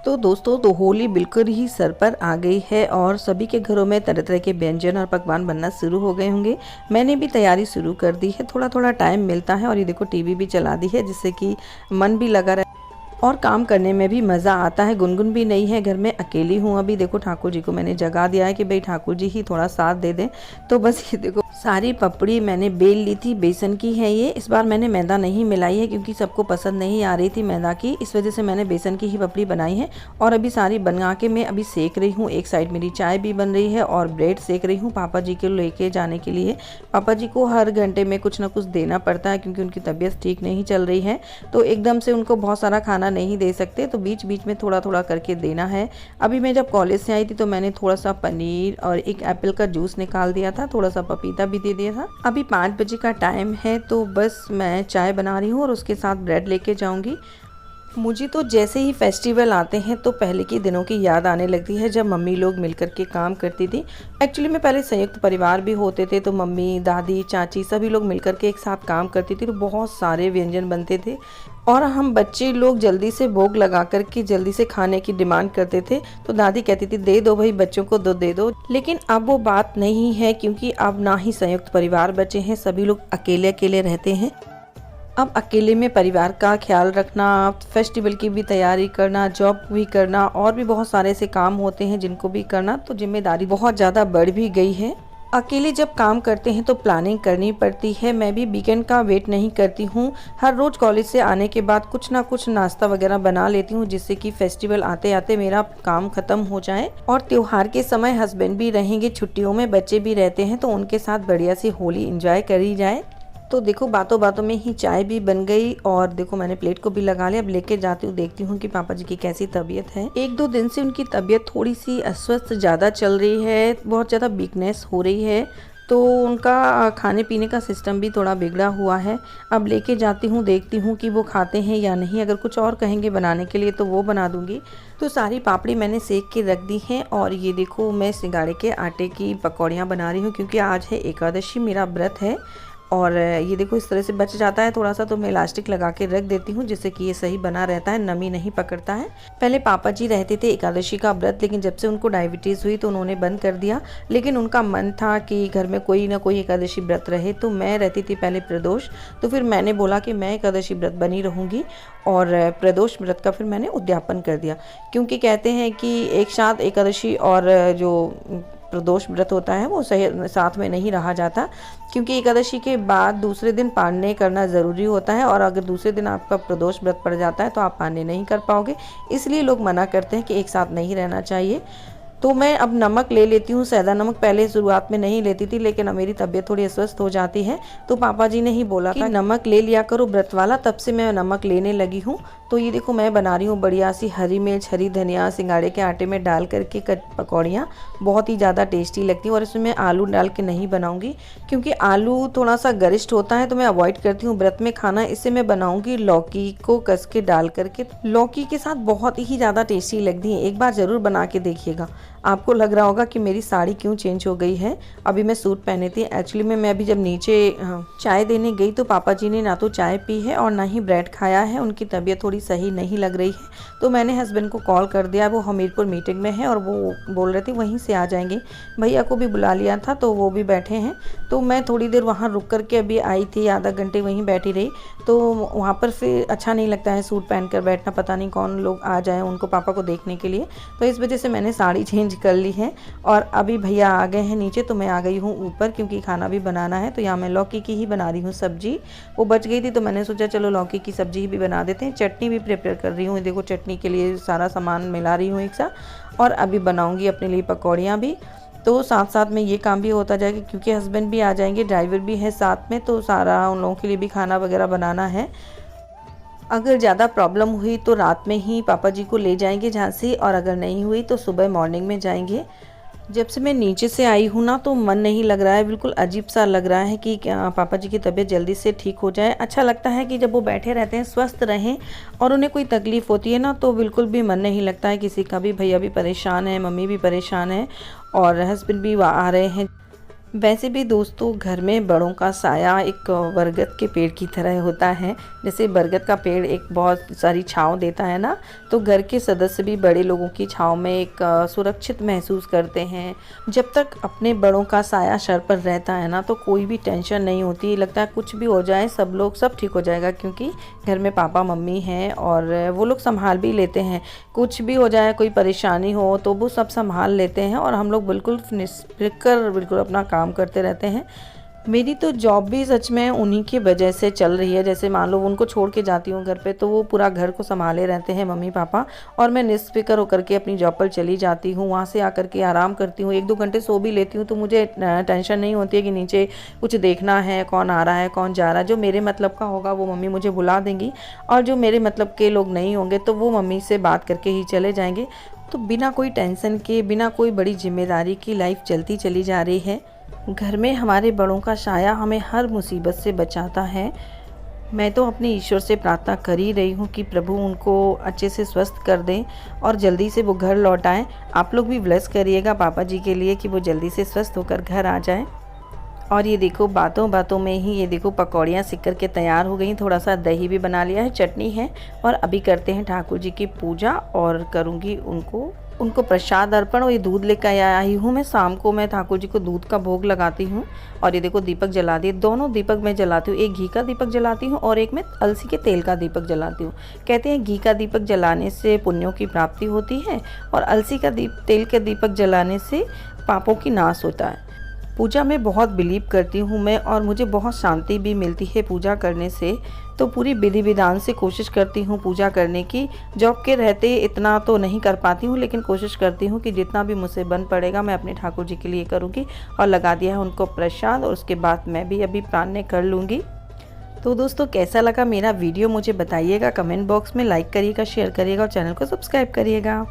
तो दोस्तों तो होली बिल्कुल ही सर पर आ गई है और सभी के घरों में तरह तरह के व्यंजन और पकवान बनना शुरू हो गए होंगे। मैंने भी तैयारी शुरू कर दी है, थोड़ा थोड़ा टाइम मिलता है और ये देखो टीवी भी चला दी है जिससे कि मन भी लगा रहे और काम करने में भी मज़ा आता है। गुनगुन भी नहीं है घर में, अकेली हूँ अभी। देखो ठाकुर जी को मैंने जगा दिया है कि भाई ठाकुर जी ही थोड़ा साथ दे दें। तो बस ये देखो सारी पपड़ी मैंने बेल ली थी, बेसन की है ये। इस बार मैंने मैदा नहीं मिलाई है क्योंकि सबको पसंद नहीं आ रही थी मैदा की, इस वजह से मैंने बेसन की ही पपड़ी बनाई है। और अभी सारी बना के मैं अभी सेक रही हूँ। एक साइड मेरी चाय भी बन रही है और ब्रेड सेक रही हूँ पापा जी को लेके जाने के लिए। पापा जी को हर घंटे में कुछ ना कुछ देना पड़ता है क्योंकि उनकी तबीयत ठीक नहीं चल रही है, तो एकदम से उनको बहुत सारा खाना नहीं दे सकते, तो बीच बीच में थोड़ा थोड़ा करके देना है। अभी मैं जब कॉलेज से आई थी तो मैंने थोड़ा सा पनीर और एक एप्पल का जूस निकाल दिया था, थोड़ा सा पपीता भी दे दिया था। अभी 5 बजे का टाइम है तो बस मैं चाय बना रही हूँ और उसके साथ ब्रेड लेके जाऊँगी। मुझे तो जैसे ही फेस्टिवल आते हैं तो पहले के दिनों की याद आने लगती है जब मम्मी लोग मिलकर के काम करती थी। एक्चुअली में पहले संयुक्त परिवार भी होते थे, तो मम्मी दादी चाची सभी लोग मिलकर के एक साथ काम करती थी, तो बहुत सारे व्यंजन बनते थे और हम बच्चे लोग जल्दी से भोग लगा करके जल्दी से खाने की डिमांड करते थे। तो दादी कहती थी दे दो भाई बच्चों को दे दो। लेकिन अब वो बात नहीं है क्योंकि अब ना ही संयुक्त परिवार बचे हैं, सभी लोग अकेले अकेले रहते हैं। अब अकेले में परिवार का ख्याल रखना, फेस्टिवल की भी तैयारी करना, जॉब भी करना और भी बहुत सारे ऐसे काम होते हैं जिनको भी करना, तो जिम्मेदारी बहुत ज़्यादा बढ़ भी गई है। अकेले जब काम करते हैं तो प्लानिंग करनी पड़ती है। मैं भी वीकेंड का वेट नहीं करती हूँ, हर रोज़ कॉलेज से आने के बाद कुछ ना कुछ नाश्ता वगैरह बना लेती हूँ जिससे कि फेस्टिवल आते आते मेरा काम खत्म हो जाए। और त्योहार के समय हस्बैंड भी रहेंगे, छुट्टियों में बच्चे भी रहते हैं, तो उनके साथ बढ़िया सी होली एंजॉय करी जाए। तो देखो बातों बातों में ही चाय भी बन गई और देखो मैंने प्लेट को भी लगा लिया। अब लेके जाती हूँ, देखती हूँ कि पापा जी की कैसी तबीयत है। 1-2 दिन से उनकी तबीयत थोड़ी सी अस्वस्थ ज़्यादा चल रही है, बहुत ज़्यादा वीकनेस हो रही है, तो उनका खाने पीने का सिस्टम भी थोड़ा बिगड़ा हुआ है। अब लेके जाती हूँ, देखती हूँ कि वो खाते हैं या नहीं। अगर कुछ और कहेंगे बनाने के लिए तो वो बना दूँगी। तो सारी पापड़ी मैंने सेक के रख दी हैं और ये देखो मैं सिंगाड़े के आटे की पकौड़ियाँ बना रही हूँ क्योंकि आज है एकादशी, मेरा व्रत है। और ये देखो इस तरह से बच जाता है थोड़ा सा, तो मैं इलास्टिक लगा के रख देती हूँ जिससे कि ये सही बना रहता है, नमी नहीं पकड़ता है। पहले पापा जी रहते थे एकादशी का व्रत, लेकिन जब से उनको डायबिटीज़ हुई तो उन्होंने बंद कर दिया। लेकिन उनका मन था कि घर में कोई ना कोई एकादशी व्रत रहे, तो मैं रहती थी पहले प्रदोष, तो फिर मैंने बोला कि मैं एकादशी व्रत बनी रहूँगी और प्रदोष व्रत का फिर मैंने उद्यापन कर दिया। क्योंकि कहते हैं कि एक साथ एकादशी और जो प्रदोष व्रत होता है वो सही साथ में नहीं रहा जाता, क्योंकि एकादशी के बाद दूसरे दिन पारने करना ज़रूरी होता है और अगर दूसरे दिन आपका प्रदोष व्रत पड़ जाता है तो आप पारने नहीं कर पाओगे। इसलिए लोग मना करते हैं कि एक साथ नहीं रहना चाहिए। तो मैं अब नमक ले लेती हूँ, सैदा नमक पहले शुरुआत में नहीं लेती थी, लेकिन अब मेरी तबीयत थोड़ी अस्वस्थ हो जाती है तो पापा जी ने ही बोला था नमक ले लिया करो व्रत वाला, तब से मैं नमक लेने लगी हूँ। तो ये देखो मैं बना रही हूँ बढ़िया सी हरी मिर्च, हरी धनिया सिंगाड़े के आटे में डाल करके पकौड़ियाँ, बहुत ही ज़्यादा टेस्टी लगती हैं। और इसमें मैं आलू डाल के नहीं बनाऊँगी क्योंकि आलू थोड़ा सा गरिष्ठ होता है, तो मैं अवॉइड करती हूँ व्रत में खाना। इससे मैं बनाऊँगी लौकी को कस के डाल करके, लौकी के साथ बहुत ही ज़्यादा टेस्टी लगती है। एक बार ज़रूर बना के देखिएगा। आपको लग रहा होगा कि मेरी साड़ी क्यों चेंज हो गई है, अभी मैं सूट पहनी थी। एक्चुअली में मैं अभी जब नीचे चाय देने गई तो पापा जी ने ना तो चाय पी है और ना ही ब्रेड खाया है, उनकी तबीयत थोड़ी सही नहीं लग रही है। तो मैंने हस्बैंड को कॉल कर दिया, वो हमीरपुर मीटिंग में है और वो बोल रहे थे वहीं से आ जाएंगे। भैया को भी बुला लिया था तो वो भी बैठे हैं। तो मैं थोड़ी देर वहाँ रुक करके अभी आई थी, आधा घंटे वहीं बैठी रही। तो वहाँ पर फिर अच्छा नहीं लगता है सूट पहन कर बैठना, पता नहीं कौन लोग आ जाए उनको पापा को देखने के लिए, तो इस वजह से मैंने साड़ी चेंज कर ली है। और अभी भैया आ गए हैं नीचे तो मैं आ गई हूँ ऊपर क्योंकि खाना भी बनाना है। तो यहाँ मैं लौकी की ही बना रही हूँ सब्जी, वो बच गई थी तो मैंने सोचा चलो लौकी की सब्जी भी बना देते हैं। चटनी भी प्रिपेयर कर रही हूँ, देखो चटनी के लिए सारा सामान मिला रही हूँ एक साथ, और अभी बनाऊँगी अपने लिए पकौड़ियाँ भी। तो साथ साथ में ये काम भी होता जाएगा क्योंकि हस्बैंड भी आ जाएंगे, ड्राइवर भी है साथ में, तो सारा उन लोगों के लिए भी खाना वगैरह बनाना है। अगर ज़्यादा प्रॉब्लम हुई तो रात में ही पापा जी को ले जाएंगे झांसी, और अगर नहीं हुई तो सुबह मॉर्निंग में जाएंगे। जब से मैं नीचे से आई हूँ ना तो मन नहीं लग रहा है, बिल्कुल अजीब सा लग रहा है कि पापा जी की तबीयत जल्दी से ठीक हो जाए। अच्छा लगता है कि जब वो बैठे रहते हैं स्वस्थ रहें, और उन्हें कोई तकलीफ़ होती है ना तो बिल्कुल भी मन नहीं लगता है किसी का भी। भैया भी परेशान है, मम्मी भी परेशान है और हस्बैंड भी आ रहे हैं। वैसे भी दोस्तों घर में बड़ों का साया एक बरगद के पेड़ की तरह होता है। जैसे बरगद का पेड़ एक बहुत सारी छांव देता है ना, तो घर के सदस्य भी बड़े लोगों की छांव में एक सुरक्षित महसूस करते हैं। जब तक अपने बड़ों का साया सर पर रहता है ना, तो कोई भी टेंशन नहीं होती। लगता है कुछ भी हो जाए सब ठीक हो जाएगा, क्योंकि घर में पापा मम्मी हैं और वो लोग संभाल भी लेते हैं। कुछ भी हो जाए, कोई परेशानी हो तो वो सब संभाल लेते हैं और हम लोग बिल्कुल निष्फिक्र बिल्कुल अपना काम करते रहते हैं। मेरी तो जॉब भी सच में उन्हीं की वजह से चल रही है। जैसे मान लो उनको छोड़ के जाती हूँ घर पे, तो वो पूरा घर को संभाले रहते हैं मम्मी पापा, और मैं निष्फिक्र होकर के अपनी जॉब पर चली जाती हूँ। वहाँ से आकर के आराम करती हूँ, 1-2 घंटे सो भी लेती हूँ, तो मुझे टेंशन नहीं होती है कि नीचे कुछ देखना है, कौन आ रहा है कौन जा रहा है। जो मेरे मतलब का होगा वो मम्मी मुझे बुला देंगी, और जो मेरे मतलब के लोग नहीं होंगे तो वो मम्मी से बात करके ही चले जाएंगे। तो बिना कोई टेंशन के, बिना कोई बड़ी जिम्मेदारी की लाइफ चलती चली जा रही है। घर में हमारे बड़ों का साया हमें हर मुसीबत से बचाता है। मैं तो अपने ईश्वर से प्रार्थना कर ही रही हूँ कि प्रभु उनको अच्छे से स्वस्थ कर दें और जल्दी से वो घर लौट आएँ। आप लोग भी ब्लेस करिएगा पापा जी के लिए कि वो जल्दी से स्वस्थ होकर घर आ जाएँ। और ये देखो बातों बातों में ही ये देखो पकौड़ियाँ सिक कर के तैयार हो गई। थोड़ा सा दही भी बना लिया है, चटनी है, और अभी करते हैं ठाकुर जी की पूजा और करूँगी उनको प्रसाद अर्पण। और ये दूध लेकर आई हूँ मैं, शाम को मैं ठाकुर जी को दूध का भोग लगाती हूँ। और ये देखो दीपक जला दिए, दोनों दीपक मैं जलाती हूँ। एक घी का दीपक जलाती हूँ और एक मैं अलसी के तेल का दीपक जलाती हूँ। कहते हैं घी का दीपक जलाने से पुण्यों की प्राप्ति होती है और अलसी का तेल के दीपक जलाने से पापों की नाश होता है। पूजा में बहुत बिलीव करती हूँ मैं, और मुझे बहुत शांति भी मिलती है पूजा करने से। तो पूरी विधि विधान से कोशिश करती हूँ पूजा करने की। जॉब के रहते इतना तो नहीं कर पाती हूँ, लेकिन कोशिश करती हूँ कि जितना भी मुझसे बन पड़ेगा मैं अपने ठाकुर जी के लिए करूँगी। और लगा दिया है उनको प्रसाद, और उसके बाद मैं भी अभी प्रार्थना कर लूँगी। तो दोस्तों कैसा लगा मेरा वीडियो मुझे बताइएगा कमेंट बॉक्स में। लाइक करिएगा, शेयर करिएगा और चैनल को सब्सक्राइब करिएगा।